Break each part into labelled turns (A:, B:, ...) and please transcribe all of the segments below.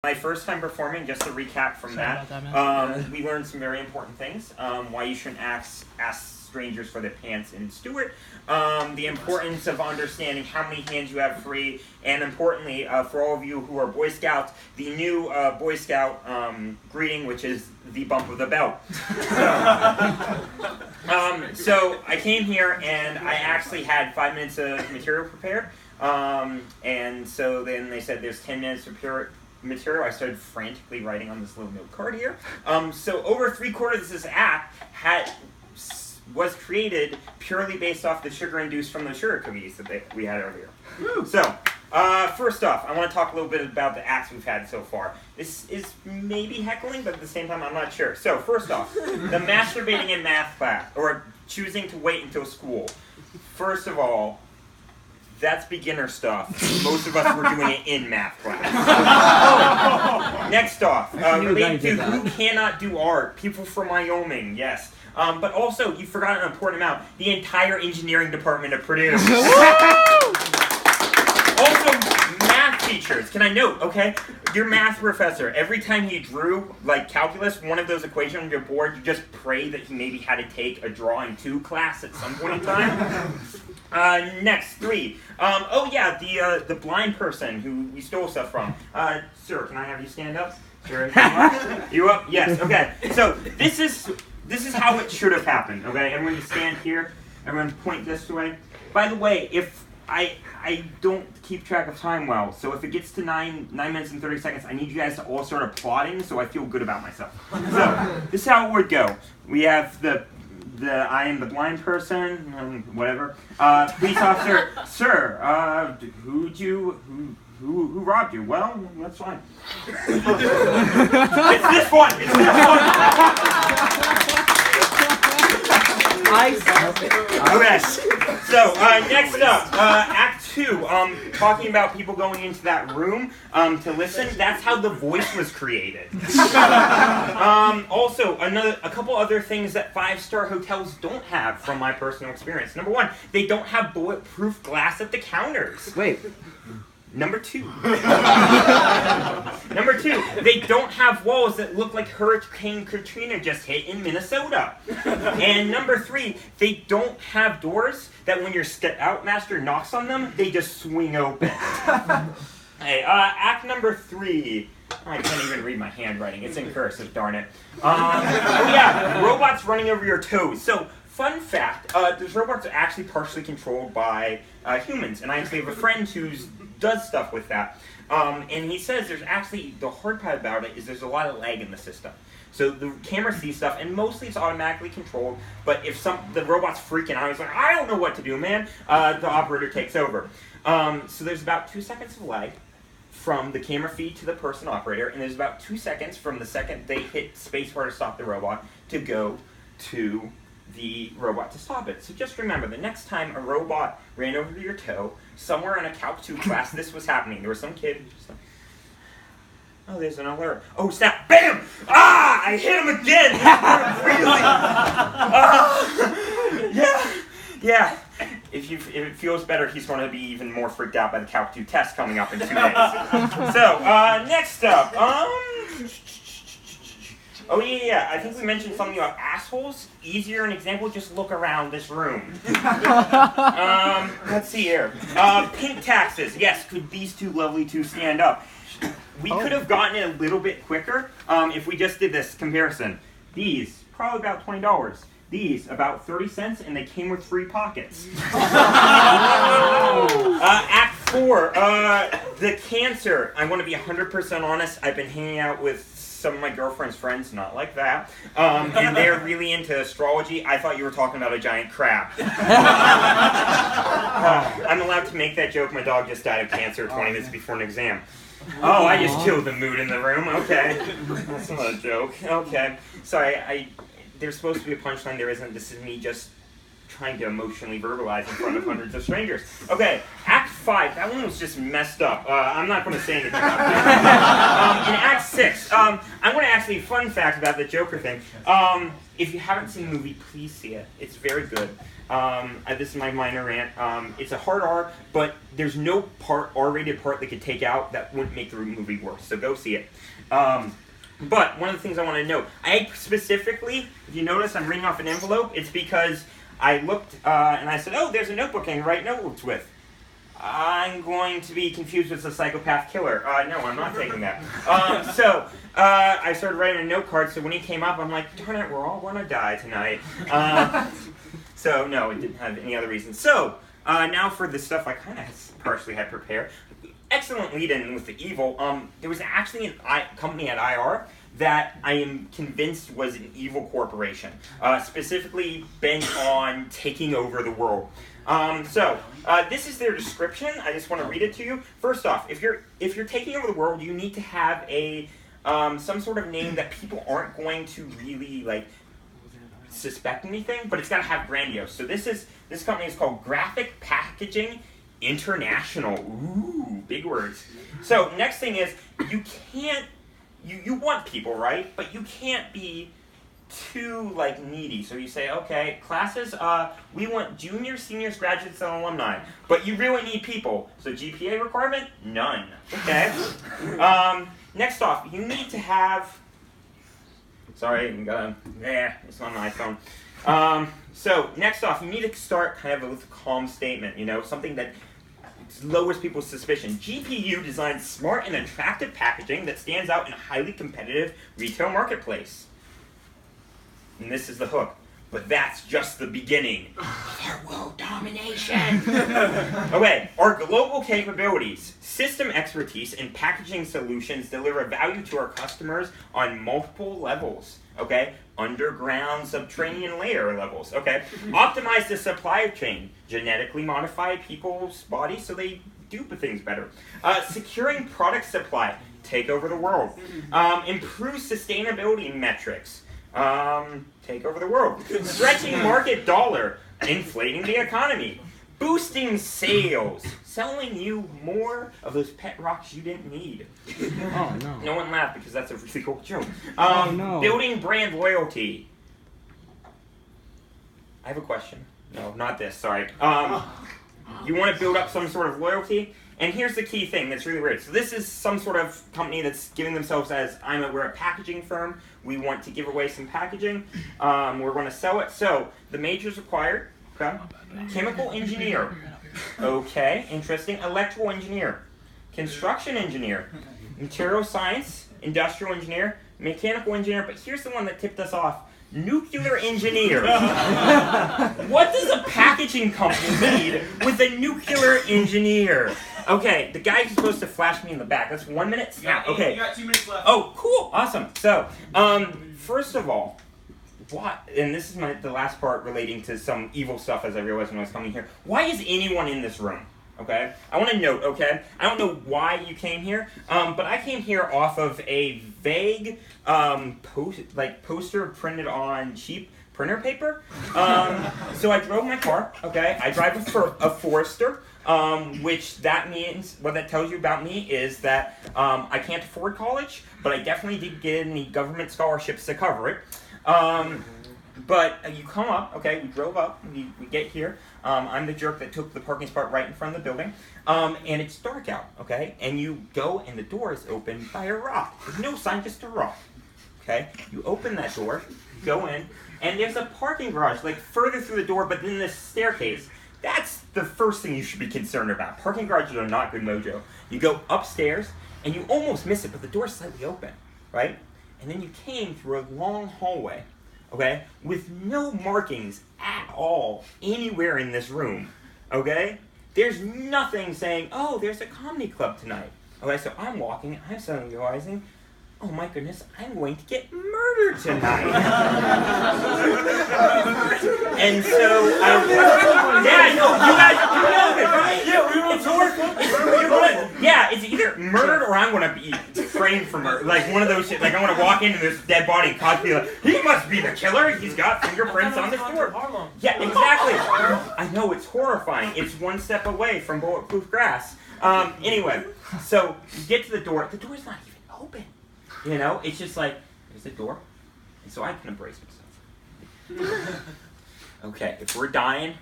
A: My first time performing, just to recap from
B: Sorry
A: that, we learned some very important things. Why you shouldn't ask strangers for their pants in Stewart. The importance of understanding how many hands you have free. And importantly, for all of you who are Boy Scouts, the new Boy Scout greeting, which is the bump of the belt. So I came here and I actually had 5 minutes of material prepared. And so then they said there's 10 minutes of material. I started frantically writing on this little note card here. So over 3/4 of this app was created purely based off the sugar induced from the sugar cookies that we had earlier. So first off, I want to talk a little bit about the acts we've had so far. This is maybe heckling, but at the same time, I'm not sure. So first off, the masturbating in math class, or choosing to wait until school. First of all, that's beginner stuff. Most of us were doing it in math class. Next off, related to who cannot do art. People from Wyoming, yes. But also, you forgot an important amount. The entire engineering department of Purdue. Also, math teachers. Can I note, okay? Your math professor, every time he drew, like calculus, one of those equations on your board, you just pray that he maybe had to take a drawing 2 class at some point in time. Next, 3. Oh yeah, the blind person who we stole stuff from. Sir, can I have you stand up? Sure. You up? Yes. Okay. So this is how it should have happened. Okay. Everyone just stand here. Everyone point this way. By the way, if I don't keep track of time well, so if it gets to 9 minutes and 30 seconds, I need you guys to all start applauding so I feel good about myself. So this is how it would go. We have the I am the blind person, whatever. Police officer, sir, who robbed you? Well, that's fine. It's this one! It's this one! Okay, so next up, Act 2, talking about people going into that room to listen. That's how the voice was created. Also, a couple other things that 5-star hotels don't have from my personal experience. Number 1, they don't have bulletproof glass at the counters.
B: Wait.
A: Number 2. Number 2, they don't have walls that look like Hurricane Katrina just hit in Minnesota. And number 3, they don't have doors that when your scoutmaster knocks on them, they just swing open. Hey, act number 3. I can't even read my handwriting. It's in cursive, darn it. Oh yeah, robots running over your toes. So, fun fact, those robots are actually partially controlled by humans. And I actually have a friend who does stuff with that. And he says there's actually, the hard part about it is there's a lot of lag in the system. So the camera sees stuff, and mostly it's automatically controlled, but if the robot's freaking out, he's like, I don't know what to do, man, the operator takes over. So there's about 2 seconds of lag from the camera feed to the person operator, and there's about 2 seconds from the second they hit spacebar to stop the robot to go to the robot to stop it. So just remember, the next time a robot ran over your toe, somewhere in a Calc 2 class, this was happening. There was some kid just like, oh, there's an alert. Oh, snap. Bam! Ah! I hit him again! Yeah. If it feels better, he's going to be even more freaked out by the Calc 2 test coming up in 2 days. So, next up, oh yeah, I think we mentioned something about assholes. Easier an example, just look around this room. Let's see here. Pink taxes. Yes, could these 2 lovely 2 stand up? We could have gotten it a little bit quicker if we just did this comparison. These, probably about $20. These, about 30 cents, and they came with free pockets. Act 4, the cancer. I want to be 100% honest. I've been hanging out with some of my girlfriend's friends, not like that, and they're really into astrology. I thought you were talking about a giant crab. I'm allowed to make that joke. My dog just died of cancer 20 minutes before an exam. Oh, I just killed the mood in the room. Okay. That's not a joke. Okay. Sorry, there's supposed to be a punchline. There isn't. This is me just trying to emotionally verbalize in front of hundreds of strangers. Okay, Act 5. That one was just messed up. I'm not going to say anything about that. In Act 6, I'm going to actually, fun fact about the Joker thing. If you haven't seen the movie, please see it. It's very good. This is my minor rant. It's a hard R, but there's no R-rated part they could take out that wouldn't make the movie worse. So go see it. But one of the things I want to note, I specifically, if you notice, I'm reading off an envelope. It's because I looked and I said, oh, there's a notebook I can write notes with. I'm going to be confused with a psychopath killer. No, I'm not taking that. So I started writing a note card, so when he came up, I'm like, darn it, we're all going to die tonight. So no, it didn't have any other reason. So now for the stuff I kind of partially had prepared. Excellent lead-in with the evil. There was actually a company at IR that I am convinced was an evil corporation, specifically bent on taking over the world. This is their description. I just want to read it to you. First off, if you're taking over the world, you need to have a some sort of name that people aren't going to really like suspect anything, but it's got to have grandiose. So this company is called Graphic Packaging International. Ooh, big words. So next thing is you want people, right? But you can't be too like needy. So you say, okay, classes, we want juniors, seniors, graduates, and alumni. But you really need people. So GPA requirement? None. Okay. Next off, you need to have. Sorry, it's on my iPhone. So next off, you need to start kind of with a calm statement. Something that lowers people's suspicion. GPU designs smart and attractive packaging that stands out in a highly competitive retail marketplace. And this is the hook. But that's just the beginning of our world domination. Okay, our global capabilities, system expertise, and packaging solutions deliver value to our customers on multiple levels. Okay, underground, subterranean layer levels. Okay, optimize the supply chain, genetically modify people's bodies so they do things better. Securing product supply, take over the world. Improve sustainability metrics. Take over the world. Stretching market dollar, inflating the economy. Boosting sales, selling you more of those pet rocks you didn't need.
B: Oh, no.
A: No one laughed because that's a really cool joke.
B: Oh, no.
A: Building brand loyalty. I have a question. No, not this, sorry. You want to build up some sort of loyalty? And here's the key thing that's really weird. So this is some sort of company that's giving themselves as, we're a packaging firm. We want to give away some packaging. We're going to sell it. So the majors required. Okay. Chemical engineer. Okay, interesting. Electrical engineer. Construction engineer. Material science. Industrial engineer. Mechanical engineer. But here's the one that tipped us off. Nuclear engineer. What does a packaging company need with a nuclear engineer? Okay, the guy who's supposed to flash me in the back. That's 1 minute? Yeah, okay.
C: You got 2 minutes left.
A: Oh, cool. Awesome. So, first of all, what? And this is the last part relating to some evil stuff as I realized when I was coming here. Why is anyone in this room? Okay? I want to note, okay? I don't know why you came here, but I came here off of a vague poster printed on cheap printer paper. So I drove my car, okay? I drive a Forester, which that means, what that tells you about me is that I can't afford college, but I definitely did get any government scholarships to cover it. But you come up, okay, we drove up, we get here. I'm the jerk that took the parking spot right in front of the building. And it's dark out, okay? And you go and the door is opened by a rock. There's no sign, just a rock. Okay? You open that door, go in, and there's a parking garage, like further through the door, but then this staircase. That's the first thing you should be concerned about. Parking garages are not good mojo. You go upstairs, and you almost miss it, but the door's slightly open, right? And then you came through a long hallway, okay, with no markings at all anywhere in this room, okay? There's nothing saying, oh, there's a comedy club tonight. Okay, so I'm walking, I'm suddenly realizing, oh my goodness, I'm going to get murdered tonight. And so yeah, no, you guys know it, right?
C: Yeah, we went to work.
A: Yeah, it's either murdered or I'm going to be framed for murder. Like one of those shit, like I'm going to walk into this dead body and cosplay like, he must be the killer, he's got fingerprints on this door. Yeah, exactly. I know, it's horrifying. It's one step away from bulletproof glass. Anyway, so you get to the door's not even open. You know, it's just like, there's a door, and so I can embrace myself. Okay, if we're dying,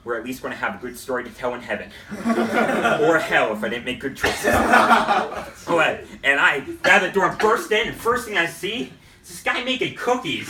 A: we're at least going to have a good story to tell in heaven. Or hell if I didn't make good choices. Alright, and I grab the door and burst in, and first thing I see is this guy making cookies.